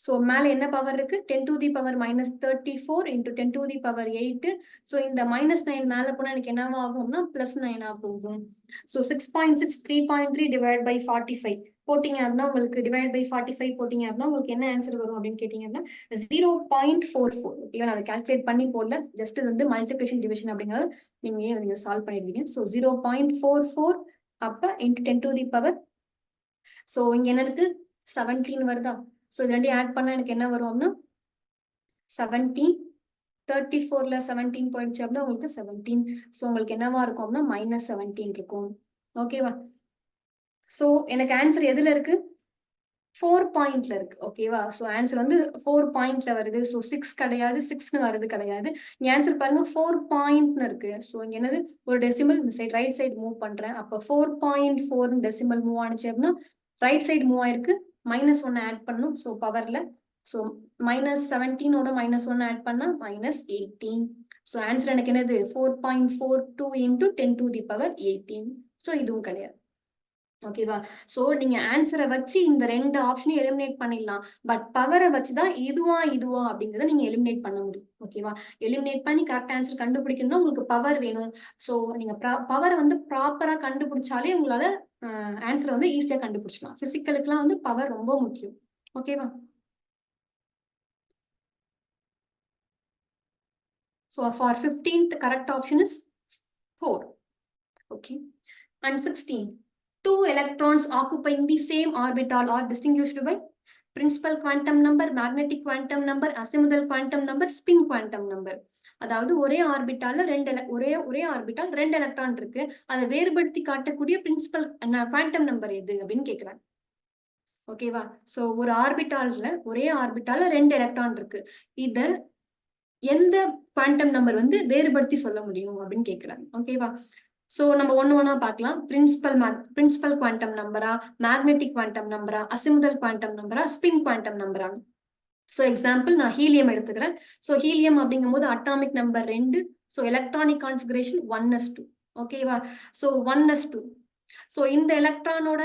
ஸோ மேலே என்ன பவர் இருக்கு? 10⁻34 × 10⁸. ஸோ இந்த -9 மேலே போனால் எனக்கு என்னவா ஆகும்னா +9 போகும். ஸோ 6.6 3.3 divided by 45 போட்டிங்க அப்படின்னா உங்களுக்கு டிவைட் பை 45 போட்டிங்க அப்படின்னா உங்களுக்கு என்ன ஆன்சர் வரும் அப்படின்னு கேட்டிங்க அப்படின்னா 0.44. ஓகேவா? நான் அதை கால்குலேட் பண்ணி போடல. ஜஸ்ட் இது மல்டிப்ளிகேஷன் டிவிஷன் அப்படிங்கிறது நீங்கள் சால்வ் பண்ணிடுவீங்க. ஸோ 0.44 அப்போ × 10⁻. ஸோ இங்கே என்ன இருக்கு? 17 வருதா? ஸோ இது ரெண்டையும் ஆட் பண்ணால் எனக்கு என்ன வரும் அப்படின்னா 17. 34ல 17 போயிடுச்சு அப்படின்னா உங்களுக்கு 17. ஸோ உங்களுக்கு என்னவா இருக்கும் அப்படின்னா -17 இருக்கும். ஓகேவா? ஸோ எனக்கு ஆன்சர் எதுல இருக்கு? 4 பாயிண்ட்ல இருக்கு. ஓகேவா? ஸோ ஆன்சர் 4 பாயிண்ட்ல வருது. ஸோ 6 கிடையாது, 6ன்னு வருது கிடையாது. இங்க ஆன்சர் பாருங்க 4 பாயிண்ட்னு இருக்கு. ஸோ இங்க என்னது? ஒரு டெசிமல் இந்த சைடு ரைட் சைடு மூவ் பண்றேன். அப்போ 4.4 டெசிமல் மூவ் ஆனிச்சு அப்படின்னா ரைட் சைடு மூவ் ஆயிருக்கு. -1 ஆட் பண்ணும். ஸோ பவர்ல ஸோ -17ஓட -1 ஆட் பண்ணா -18. ஸோ ஆன்சர் எனக்கு என்னது? 4.42 × 10⁻18. ஸோ இதுவும் கிடையாது. ஓகேவா? ஸோ நீங்க ஆன்சரை வச்சு இந்த 2 ஆப்ஷனையும் எலிமினேட் பண்ணிடலாம். பட் பவரை வச்சு தான் இதுவா அப்படிங்கிறத நீங்க எலிமினேட் பண்ண முடியும். ஓகேவா? எலிமினேட் பண்ணி கரெக்ட் ஆன்சர் கண்டுபிடிக்கணும்னா உங்களுக்கு பவர் வேணும். ஸோ நீங்க பவரை ப்ராப்பரா கண்டுபிடிச்சாலே உங்களால ஆன்சரை ஈஸியா கண்டுபிடிச்சலாம். பிசிக்கலுக்குலாம் பவர் ரொம்ப முக்கியம். ஓகேவா? So for 15th correct option is 4. Okay. And 16. 2 electrons occupying the same orbital are distinguished by principal quantum number, magnetic quantum number, azimuthal quantum number, spin quantum number. அதாவது ஒரே ஆர்பிட்டால்ல ஒரே ஆர்பிட்டால் 2 எலக்ட்ரான் இருக்கு. அதை வேறுபடுத்தி காட்டக்கூடிய பிரின்சிபல் குவாண்டம் நம்பர் எது அப்படின்னு கேட்கிறாங்க. ஓகேவா? ஸோ ஒரே ஆர்பிட்டால்ல 2 எலக்ட்ரான் இருக்கு. இத எந்த குவாண்டம் நம்பர் வேறுபடுத்தி சொல்ல முடியும் அப்படின்னு கேட்கிறாங்க. ஓகேவா? ஸோ நம்ம ஒன்னா பார்க்கலாம். பிரின்சிபல் குவாண்டம் நம்பரா, மேக்னெட்டிக் குவாண்டம் நம்பரா, அசிமுதல் குவாண்டம் நம்பரா, ஸ்பின் குவாண்டம் நம்பரா? ஸோ எக்ஸாம்பிள் நான் ஹீலியம் எடுத்துக்கிறேன். ஸோ ஹீலியம் அப்படிங்கும் போது atomic number 2. So electronic configuration 1s2. ஓகேவா? So 1s2. ஸோ இந்த எலக்ட்ரானோட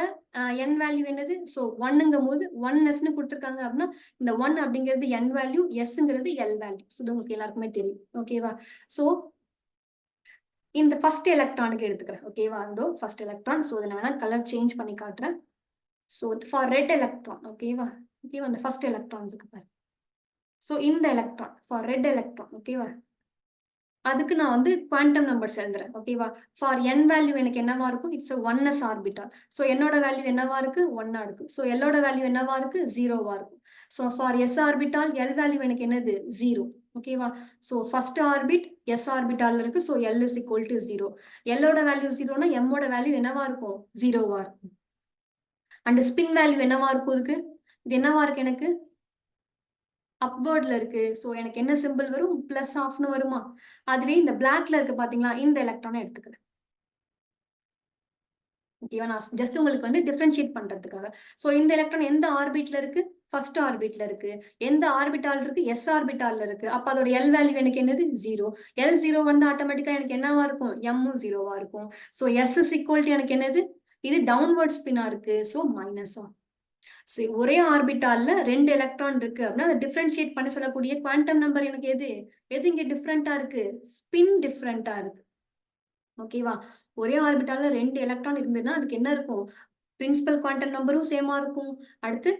என் வேல்யூ என்னது? ஸோ 1ங்கும் போது 1sன்னு கொடுத்துருக்காங்க அப்படின்னா இந்த 1 அப்படிங்கிறது என் வேல்யூ, எஸ்ங்கிறது எல் வேல்யூ. ஸோ இது உங்களுக்கு எல்லாருக்குமே தெரியும். ஓகேவா? ஸோ இந்த ஃபர்ஸ்ட் எலக்ட்ரானுக்கு எடுத்துக்கிறேன். ஓகேவா? First electron. ஸோ இதை நான் வேணா கலர் சேஞ்ச் பண்ணி காட்டுறேன். So for red electron. ஓகேவா? அந்த ஃபர்ஸ்ட் எலக்ட்ரான் இருக்கு பாரு. ஸோ இந்த எலக்ட்ரான் ஃபார் ரெட் எலக்ட்ரான். ஓகேவா? அதுக்கு நான் குவாண்டம் நம்பர்ஸ் எழுதுறேன். ஓகேவா? ஃபார் என் வேல்யூ எனக்கு என்னவா இருக்கும்? It's 1s orbital. ஸோ என்னோட வேல்யூ என்னவா இருக்கு? 1ஆ இருக்கு. ஸோ எல்லோட வேல்யூ என்னவா இருக்கு? 0வா இருக்கும். ஸோ ஃபார் எஸ் ஆர்பிட்டால் எல் வேல்யூ எனக்கு என்னது? 0. ஓகேவா? ஸோ ஃபர்ஸ்ட் ஆர்பிட் எஸ் ஆர்பிட்டால் இருக்கு. So L is equal to 0. எல்லோட வேல்யூ 0னா எம்மோட வேல்யூ என்னவா இருக்கும்? 0வா இருக்கும். அண்ட் ஸ்பின் வேல்யூ என்னவா இருக்கும்? இது என்னவா இருக்கு எனக்கு? அப்வர்ட்ல இருக்கு. ஸோ எனக்கு என்ன சிம்பிள் வரும்? பிளஸ் ஆஃப்னு வருமா? அதுவே இந்த பிளாக்ல இருக்கு பாத்தீங்களா, இந்த எலக்ட்ரானை எடுத்துக்கிறேன். ஓகேவா? நான் ஜஸ்ட் உங்களுக்கு வந்து டிஃபரன்ஷியேட் பண்றதுக்காக. ஸோ இந்த எலக்ட்ரான் எந்த ஆர்பிட்ல இருக்கு? ஃபர்ஸ்ட் ஆர்பிட்ல இருக்கு. எந்த ஆர்பிட்டால் இருக்கு? எஸ் ஆர்பிட்டால்ல இருக்கு. அப்ப அதோட எல் வேல்யூ எனக்கு என்னது? 0. எல் 0 வந்து ஆட்டோமேட்டிக்கா எனக்கு என்னவா இருக்கும்? எம்மும் 0வா இருக்கும். So S is equal to எனக்கு என்னது? இது டவுன்வர்ட் ஸ்பின்னா இருக்கு. ஸோ மைனஸா. சரி, ஒரே ஆர்பிட்டால்ல 2 எலக்ட்ரான் இருக்கு அப்படின்னா அதை டிஃபரன்ஷியேட் பண்ண சொல்லக்கூடிய குவாண்டம் நம்பர் எனக்கு எது? எது இங்க டிஃப்ரெண்டா இருக்கு? ஸ்பின் டிஃப்ரெண்டா இருக்கு. ஓகேவா? ஒரே ஆர்பிட்டால்ல 2 எலக்ட்ரான் இருந்ததுன்னா அதுக்கு என்ன இருக்கும்? பிரின்சிபல் குவாண்டம் நம்பரும் சேமா இருக்கும். அடுத்து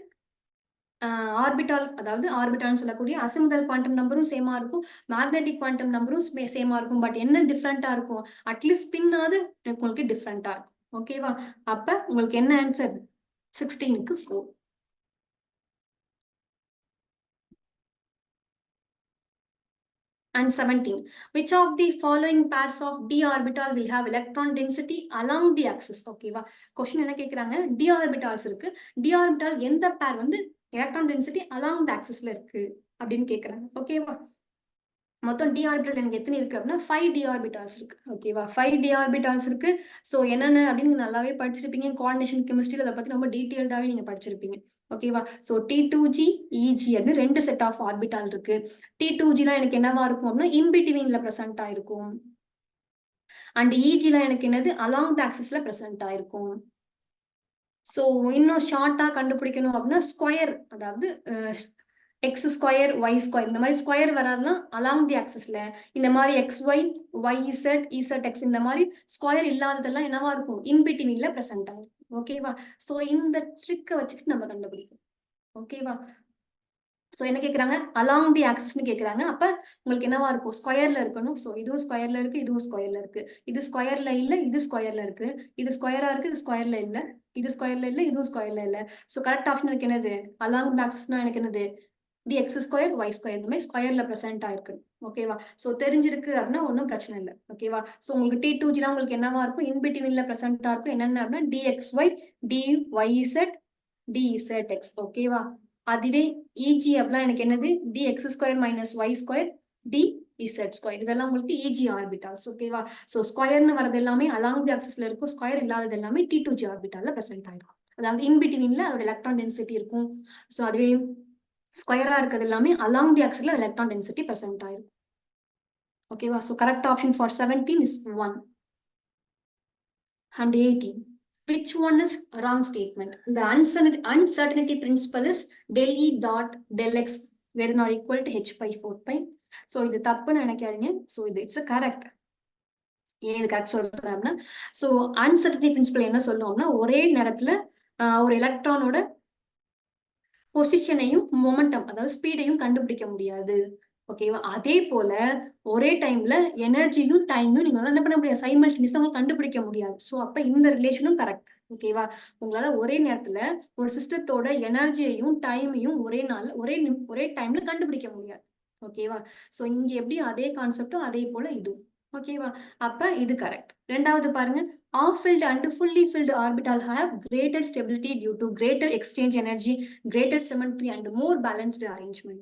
ஆர்பிட்டால், அதாவது ஆர்பிட்டால்னு சொல்லக்கூடிய அசிமுதல் குவாண்டம் நம்பரும் சேமா இருக்கும். மேக்னெட்டிக் குவாண்டம் நம்பரும் சேமா இருக்கும். பட் என்ன டிஃப்ரெண்டா இருக்கும்? அட்லீஸ்ட் ஸ்பின்னாவது உங்களுக்கு டிஃப்ரெண்டா இருக்கும். ஓகேவா? அப்ப உங்களுக்கு என்ன answer? 16க்கு 4. And 17. Which of the following pairs of d orbital will have electron density along the axis? ஓகேவா? கொஸ்டின் என்ன கேக்குறாங்க? d orbitals இருக்கு. d orbital எந்த பேர் வந்து electron density along the axisல இருக்கு அப்படின்னு கேக்குறாங்க. ஓகேவா? மொத்தம் d orbital எனக்கு எத்தனை இருக்கு அப்படின்னா 5 d orbitals இருக்கு. ஓகேவா? 5 d orbitals இருக்கு. ஸோ என்னென்ன அப்படின்னு நல்லாவே படிச்சிருப்பீங்க. கோஆர்டினேஷன் கெமிஸ்ட்ரியில் அதை பத்தி ரொம்ப டீட்டெயில்டாவே நீங்க படிச்சிருப்பீங்க. ஓகேவா? ஸோ T2G, EG அப்படின்னு 2 செட் ஆஃப் ஆர்பிட்டால் இருக்கு. T2Gலாம் எனக்கு என்னவா இருக்கும் அப்படின்னா இன்பிட்வீன்ல பிரசன்ட் ஆயிருக்கும். அண்ட் EGலாம் எனக்கு என்னது? அலாங் த ஆக்சிஸ்ல பிரசன்ட் ஆயிருக்கும். ஸோ இன்னும் ஷார்ட்டா கண்டுபிடிக்கணும் அப்படின்னா ஸ்கொயர், அதாவது எக்ஸ் ஸ்கொயர் ஒய் ஸ்கொயர் இந்த மாதிரி ஸ்கொயர் வராதுன்னா அலாங் தி ஆக்சிஸ்ல இந்த மாதிரி X Y, Y Z, Z X இந்த மாதிரி ஸ்கொயர் இல்லாததெல்லாம் என்னவா இருக்கும்? இன்பிட்வீன்ல பிரசன்ட் ஆகும். ஓகேவா? ஸோ இந்த ட்ரிக்கை வச்சுக்கிட்டு நம்ம கண்டுபிடிப்போம். ஓகேவா? ஸோ என்ன கேட்குறாங்க? அலாங் தி ஆக்சிஸ்னு கேட்குறாங்க. அப்போ உங்களுக்கு என்னவா இருக்கும்? ஸ்கொயர்ல இருக்கணும். ஸோ இதுவும் ஸ்கொயர்ல இருக்கு, இதுவும் ஸ்கொயர்ல இருக்கு. இது ஸ்கொயர்ல இல்லை, இது ஸ்கொயர்ல இருக்கு. இது ஸ்கொயரா இருக்கு, இது ஸ்கொயர்ல இல்லை. இது ஸ்கொயர்ல இல்லை, இதுவும் ஸ்கொயர்ல இல்லை. ஸோ கரெக்ட் ஆப்ஷன் எனக்கு என்னது? அலாங் தி ஆக்சிஸ்னா எனக்கு என்னது? D X square Y square இந்த மாதிரி ஸ்கொயர்ல ப்ரெசென்ட் ஆயிருக்கு. ஓகேவா? ஸோ தெரிஞ்சிருக்கு அப்படின்னா ஒன்றும் பிரச்சனை இல்லை. ஓகேவா? ஸோ உங்களுக்கு T2G உங்களுக்கு என்னவா இருக்கும்? இன்பிட்வீன்ல ப்ரெசென்டா இருக்கும். என்னென்ன அப்படின்னா DXY, DYZ, DZX. ஓகேவா? அதுவே EG அப்படிலாம் எனக்கு என்னது? DX square minus Y square, DZ square. இதெல்லாம் உங்களுக்கு EG ஆர்பிட்டால்ஸ். ஓகேவா? ஸோ ஸ்கொயர்னு வரது எல்லாமே அலாங் தி ஆக்சிஸ்ல இருக்கும். ஸ்கொயர் இல்லாதது எல்லாமே T2G ஆர்பிட்டால்ல ப்ரெசென்ட் ஆயிருக்கும். அதாவது இன்பிட்வீன்ல அதோட எலக்ட்ரான் டென்சிட்டி இருக்கும். ஸோ அதுவே ஸ்கொயரா இருக்கிறது எல்லாமே அலாங் தி ஆக்சிஸ்ல எலக்ட்ரான் டென்சிட்டி பிரசன்ட் ஆயிருக்கும். ஓகேவா? So correct option for 17 is 1. And 18. Which one is wrong statement? The uncertainty principle is del E dot del X greater than or equal to H by 4 pi. So இது தப்புன்னு நினைக்காதீங்க. So இது it's a correct. ஏன் இது correct சொல்றேன் அப்படின்னா, so uncertainty principal என்ன சொல்லுவோம்னா, ஒரே நேரத்துல ஒரு எலக்ட்ரானோட பொசிஷனையும் மொமெண்டம் அதாவது ஸ்பீடையும் கண்டுபிடிக்க முடியாது. ஓகேவா? அதே போல ஒரே டைம்ல எனர்ஜியும் டைமும் நீங்க என்ன பண்ண முடியாது? சைமல்டேனியஸா உங்களுக்கு கண்டுபிடிக்க முடியாது. ஸோ அப்ப இந்த ரிலேஷனும் கரெக்ட். ஓகேவா? உங்களால ஒரே நேரத்துல ஒரு சிஸ்டத்தோட எனர்ஜியையும் டைமையும் ஒரே டைம்ல கண்டுபிடிக்க முடியாது. ஓகேவா? ஸோ இங்க எப்படி அதே கான்செப்டும் அதே போல இதுவும். ஓகேவா? அப்ப இது கரெக்ட். ரெண்டாவது பாருங்க, half-filled and fully filled orbital have greater stability due to greater exchange energy, greater symmetry and more balanced arrangement.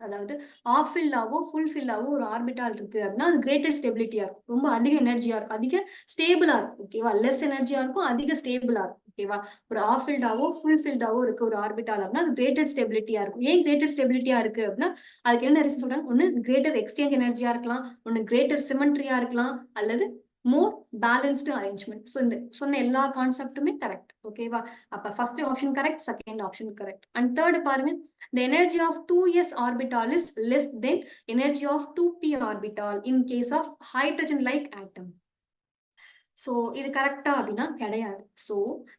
அதாவது ஆஃப் ஃபில்லாவோ ஃபுல் ஃபில்லாவோ ஒரு ஆர்பிட்டால் இருக்கு அப்படின்னா அது கிரேட்டர் ஸ்டெபிலிட்டியா இருக்கும். ரொம்ப அதிக எனர்ஜியா இருக்கும், அதிக ஸ்டேபிளா இருக்கும். ஓகேவா? லெஸ் எனர்ஜியா இருக்கும், அதிக ஸ்டேபிளா இருக்கும். ஓகேவா? ஒரு ஆஃப் ஃபில்டாவோ ஃபுல் ஃபில்டாவோ இருக்கு ஒரு ஆர்பிட்டால் அப்படின்னா அது கிரேட்டர் ஸ்டெபிலிட்டியா இருக்கும். ஏன் கிரேட்டர் ஸ்டெபிலிட்டியா இருக்கு அப்படின்னா அதுக்கு என்ன ரீசன் சொல்றாங்க? ஒன்னு கிரேட்டர் எக்ஸ்சேஞ்ச் எனர்ஜியா இருக்கலாம், ஒன்னு கிரேட்டர் சிமெண்ட்ரியா இருக்கலாம், அல்லது மோர் பேலன்ஸ்டு அரேஞ்ச்மெண்ட். ஸோ இந்த சொன்ன எல்லா கான்செப்டுமே கரெக்ட். ஓகேவா? அப்ப first option correct, second option correct. And third பாருங்க, the energy of 2s orbital is less than energy of 2p orbital in case of hydrogen like atom. So இது கரெக்டா அப்படின்னா கிடையாது. ஸோ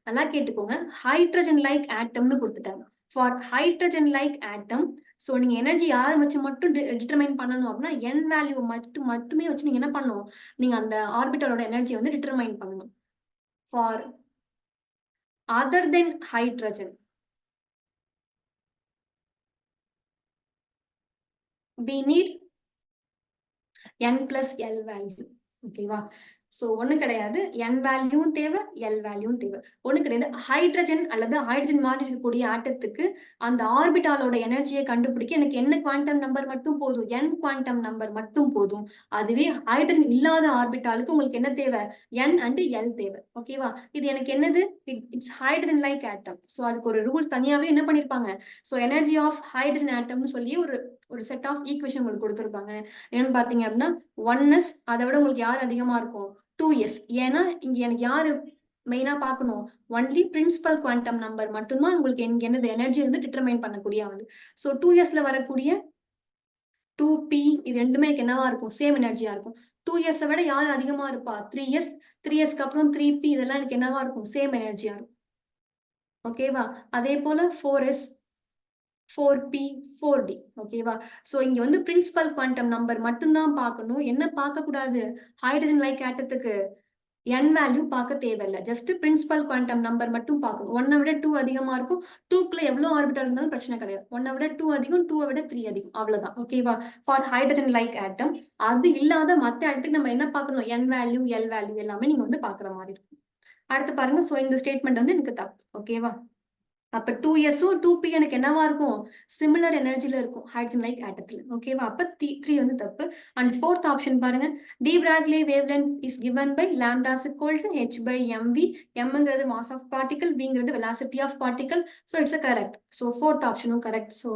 நல்லா கேட்டுக்கோங்க, ஹைட்ரஜன் லைக் ஆட்டம்னு கொடுத்துட்டாங்க. ஃபார் ஹைட்ரஜன் லைக் ஆட்டம், ஸோ நீங்க எனர்ஜி யாரை வச்சு மட்டும் டிட்டர்மைன் பண்ணணும் அப்படின்னா என் வேல்யூ மட்டுமே வச்சு நீங்க என்ன பண்ணணும்? நீங்க அந்த ஆர்பிட்டலோட எனர்ஜி வந்து டிட்டர்மைன் பண்ணணும். For other then hydrogen we need n plus L value. ஓகேவா? சோ ஒண்ணு கிடையாது. n வேல்யூவும் தேவை, l வேல்யூவும் தேவை. ஒண்ணு கிடையாது. ஹைட்ரஜன் அல்லது ஹைட்ரஜன் மாதிரி இருக்கக்கூடிய ஆட்டத்துக்கு அந்த ஆர்பிட்டாலோட எனர்ஜியை கண்டுபிடிக்க எனக்கு என்ன குவாண்டம் நம்பர் மட்டும் போதும், n குவாண்டம் நம்பர் மட்டும் போதும். அதுவே ஹைட்ரஜன் இல்லாத ஆர்பிட்டாலுக்கு உங்களுக்கு என்ன தேவை, n and l தேவை. ஓகேவா? இது எனக்கு என்னது, இட்ஸ் ஹைட்ரஜன் லைக் ஆட்டம். சோ அதுக்கு ஒரு ரூல்ஸ் தனியாவே என்ன பண்ணிருப்பாங்க, சோ எனர்ஜி ஆஃப் ஹைட்ரஜன் ஆட்டம்னு சொல்லி ஒரு செட் ஆஃப் ஈக்குவேஷன் உங்களுக்கு கொடுத்துருப்பாங்க. என்னன்னு பாத்தீங்க அப்படின்னா 1s, அதை விட உங்களுக்கு யார் அதிகமா இருக்கும், 2s. ஏன்னா இங்க எனக்கு யாரு மெயினா பார்க்கணும், ஒன்லி பிரின்சிபல் குவாண்டம் நம்பர் மட்டும்தான் உங்களுக்கு என்னது எனர்ஜி வந்து டிட்டர்மைன் பண்ணக்கூடிய ஆளு. ஸோ 2sல வரக்கூடிய 2p இது ரெண்டுமே எனக்கு என்னவா இருக்கும், சேம் எனர்ஜியா இருக்கும். 2s விட யார் அதிகமா இருப்பா, 3s. 3sக்கு அப்புறம் 3p இதெல்லாம் எனக்கு என்னவா இருக்கும், சேம் எனர்ஜியா இருக்கும். ஓகேவா? அதே போல 4s, 4p, 4d. ஓகேவா? சோ இங்க வந்து பிரின்சிபல் குவாண்டம் நம்பர் மட்டும்தான் பார்க்கணும். என்ன பார்க்க கூடாது, ஹைட்ரஜன் லைக் ஆட்டத்துக்கு n வேல்யூ பார்க்க தேவையில்லை. ஜஸ்ட் பிரின்சிபல் குவாண்டம் நம்பர் மட்டும் பார்க்கணும். 1 விட 2 அதிகமா இருக்கும். 2க்குள்ள எவ்வளவு ஆர்பிட்டல் இருந்தாலும் பிரச்சனை கிடையாது. 1 விட 2 அதிகம், 2 விட 3 அதிகம், அவ்வளவுதான். ஓகேவா? ஃபார் ஹைட்ரஜன் லைக் ஆட்டம். அது இல்லாத மற்ற ஆட்டத்துக்கு நம்ம என்ன பார்க்கணும், n வேல்யூ, l வேல்யூ எல்லாமே நீங்க வந்து பார்க்குற மாதிரி இருக்கும். அடுத்து பாருங்க. சோ இந்த ஸ்டேட்மெண்ட் வந்து எனக்கு தப்பு. ஓகேவா? அப்ப 2sம் 2p எனக்கு என்னவா இருக்கும், சிமிலர் எனர்ஜில இருக்கும் ஹைட்ரஜன் லைக் ஆட்டத்துல. ஓகேவா? அப்ப 3 வந்து தப்பு. அண்ட் ஃபோர்த் ஆப்ஷன் பாருங்க. De Broglie wavelength is given by lambda is equal to h by mv. mங்கிறது மாஸ் ஆஃப் பார்ட்டிகல், vங்கிறது velocity of particle. So it's a correct. So fourth ஆப்ஷனும் correct. So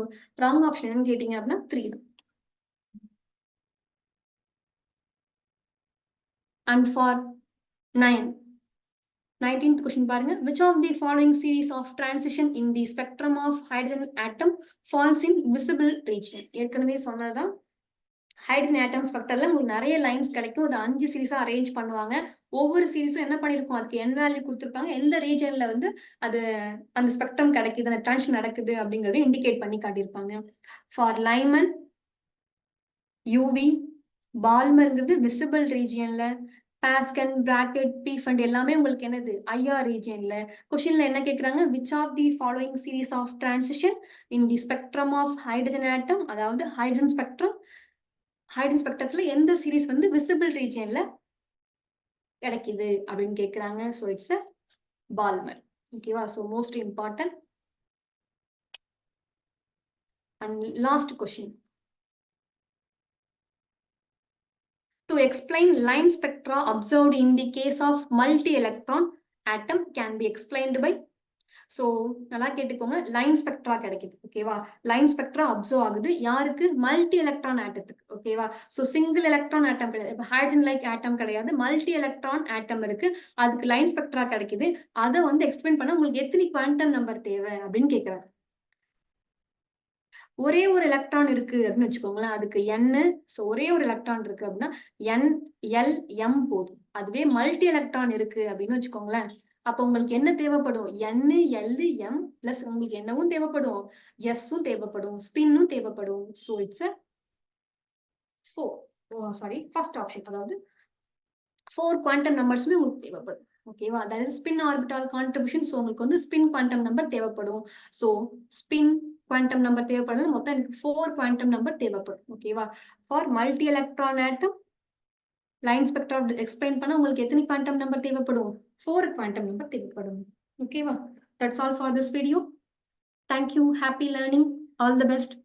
wrong option என்னன்னு கேட்டீங்க அப்படின்னா 3 தான். And for 19th question பாருங்க. which of the following series of transition in the spectrum of hydrogen atom falls in visible region? ஏற்கனவே சொன்னதுதான். Hydrogen atom ஸ்பெக்ட்ரம்ல உங்களுக்கு நிறைய லைன்ஸ் கிடைக்கும். ஒரு 5 சீரீஸா அரேஞ்ச் பண்ணுவாங்க. ஒவ்வொரு சீரீஸும் என்ன பண்ணிருக்கும், அதுக்கு n வேல்யூ கொடுத்துருப்பாங்க. எந்த ரீஜன்ல வந்து அது அந்த ஸ்பெக்ட்ரம் கிடைக்குது, அந்த டிரான்சிஷன் நடக்குது அப்படிங்கறத இண்டிகேட் பண்ணி காட்டியிருப்பாங்க. ஃபார் லைமன், யூவி, பால்மர்ங்கிறது விசிபிள் ரீஜியன்ல, பாஸ்கன், பிராக்கெட், பீஃபண்ட் எல்லாமே உங்களுக்கு என்னது, ஐஆர் ரீஜியன்ல. கொஸ்டின்ல என்ன கேட்கறாங்க, which of the following series of transition in the spectrum of hydrogen ஆட்டம், அதாவது ஹைட்ரஜன் ஸ்பெக்ட்ரம், ஹைட்ரஜன் ஸ்பெக்ட்ரத்துல எந்த சீரீஸ் வந்து விசிபிள் ரீஜியன்ல கிடைக்குது அப்படின்னு கேட்கறாங்க. So it's a Balmer. ஓகேவா? So most important. And last question. To explain line spectra observed in the case of multi-electron atom can be explained by. So நல்லா கேட்டுக்கோங்க. Line spectra கிடைக்குது. ஓகேவா? லைன் ஸ்பெக்ட்ரா அப்சர்வ் ஆகுது யாருக்கு, multi electron ஆட்டத்துக்கு. ஓகேவா? So single electron ஆட்டம் கிடையாது. இப்போ ஹைட்ரஜன் லைக் ஆட்டம் கிடையாது, மல்டி எலக்ட்ரான் ஆட்டம் இருக்கு. அதுக்கு லைன் ஸ்பெக்ட்ரா கிடைக்குது. அதை வந்து எக்ஸ்பிளைன் பண்ண உங்களுக்கு எத்தனை குவாண்டம் நம்பர் தேவை அப்படின்னு கேட்கறாங்க. ஒரே ஒரு எலக்ட்ரான் இருக்கு அப்படின்னு வச்சுக்கோங்களேன், அதுக்கு n. ஸோ ஒரே ஒரு எலக்ட்ரான் இருக்கு அப்படின்னா n, l, m போதும். அதுவே மல்டி எலக்ட்ரான் இருக்கு அப்படின்னு வச்சுக்கோங்களேன், அப்ப உங்களுக்கு என்ன தேவைப்படும், n, l, m பிளஸ் உங்களுக்கு என்னவும் தேவைப்படும், s-ம் தேவைப்படும், ஸ்பின்னும் தேவைப்படும். So it's 4. Sorry, first option. அதாவது 4 குவாண்டம் நம்பர்ஸுமே உங்களுக்கு தேவைப்படும். ஓகேவா? That is spin orbital contribution. So உங்களுக்கு வந்து ஸ்பின் குவாண்டம் நம்பர் தேவைப்படும். ஸோ ஸ்பின் குவாண்டம் நம்பர் தேவைப்படுறது மொத்தம் எனக்கு 4 குவாண்டம் நம்பர் தேவைப்படும். ஓகேவா? For multi electron atom line spectra explain பண்ண உங்களுக்கு எத்தனை குவாண்டம் நம்பர் தேவைப்படும், 4 குவாண்டம் நம்பர் தேவைப்படும். ஓகேவா? That's all for this video. Thank you. Happy learning. All the best.